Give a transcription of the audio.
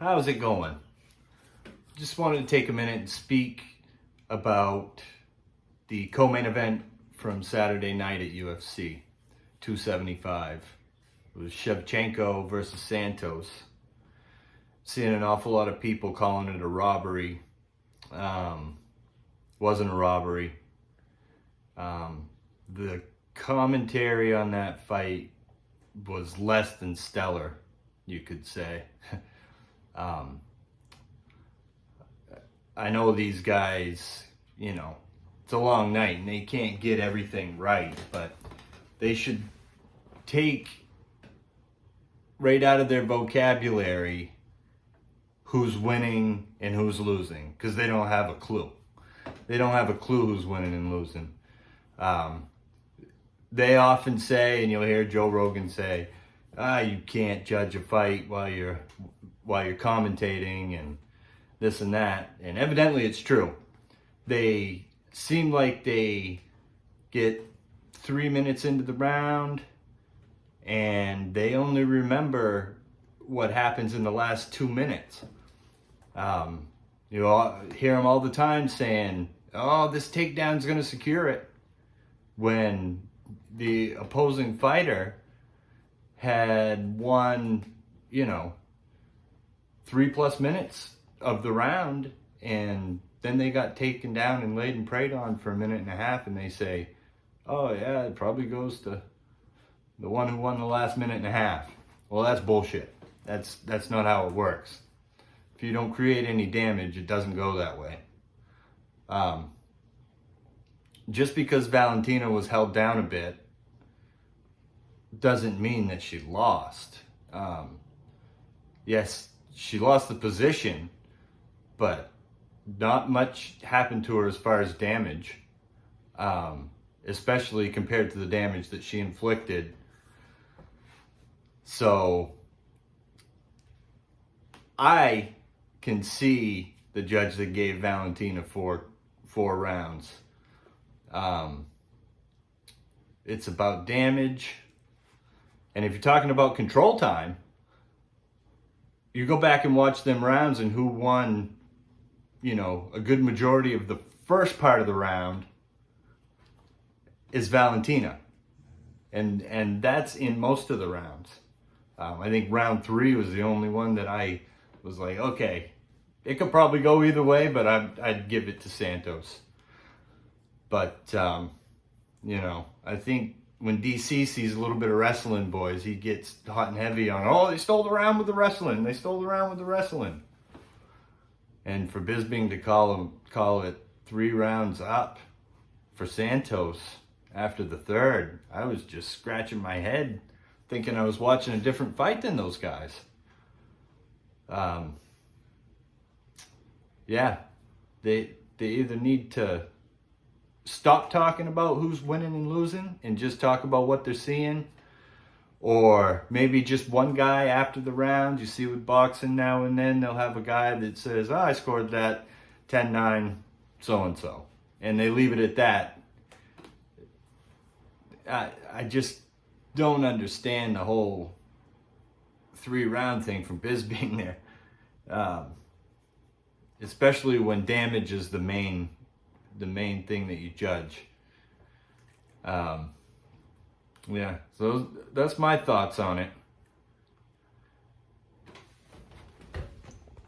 How's it going? Just wanted to take a minute and speak about the co-main event from Saturday night at UFC 275. It was Shevchenko versus Santos. Seeing an awful lot of people calling it a robbery. Wasn't a robbery. The commentary on that fight was less than stellar, you could say. I know these guys, it's a long night and they can't get everything right, but they should take right out of their vocabulary who's winning and who's losing, because they don't have a clue. They don't have a clue who's winning and losing. They often say, and you'll hear Joe Rogan say, you can't judge a fight while you're commentating and this and that. And evidently it's true. They seem like they get 3 minutes into the round and they only remember what happens in the last 2 minutes. You hear them all the time saying, oh, this takedown's going to secure it, when the opposing fighter had won, 3+ minutes of the round, and then they got taken down and laid and preyed on for 1.5 minutes, and they say, oh yeah, it probably goes to the one who won the last 1.5 minutes. Well, that's bullshit. That's not how it works. If you don't create any damage, it doesn't go that way. Just because Valentina was held down a bit doesn't mean that she lost. Yes, she lost the position, but not much happened to her as far as damage, especially compared to the damage that she inflicted. So I can see the judge that gave Valentina four rounds. It's about damage. And if you're talking about control time, you go back and watch them rounds, and who won, a good majority of the first part of the round is Valentina. And that's in most of the rounds. I think round 3 was the only one that I was like, okay, it could probably go either way, but I'd give it to Santos. But, I think when DC sees a little bit of wrestling, boys, he gets hot and heavy on, oh, they stole the round with the wrestling. They stole the round with the wrestling. And for Bisping to call it 3 rounds up for Santos after the third, I was just scratching my head, thinking I was watching a different fight than those guys. Yeah, they either need to stop talking about who's winning and losing and just talk about what they're seeing, or maybe just one guy after the round. You see with boxing now and then, they'll have a guy that says, oh, I scored that 10-9 so-and-so, and they leave it at that. I just don't understand the whole 3-round thing from Bisping there, especially when damage is the main thing that you judge. Yeah, so that's my thoughts on it.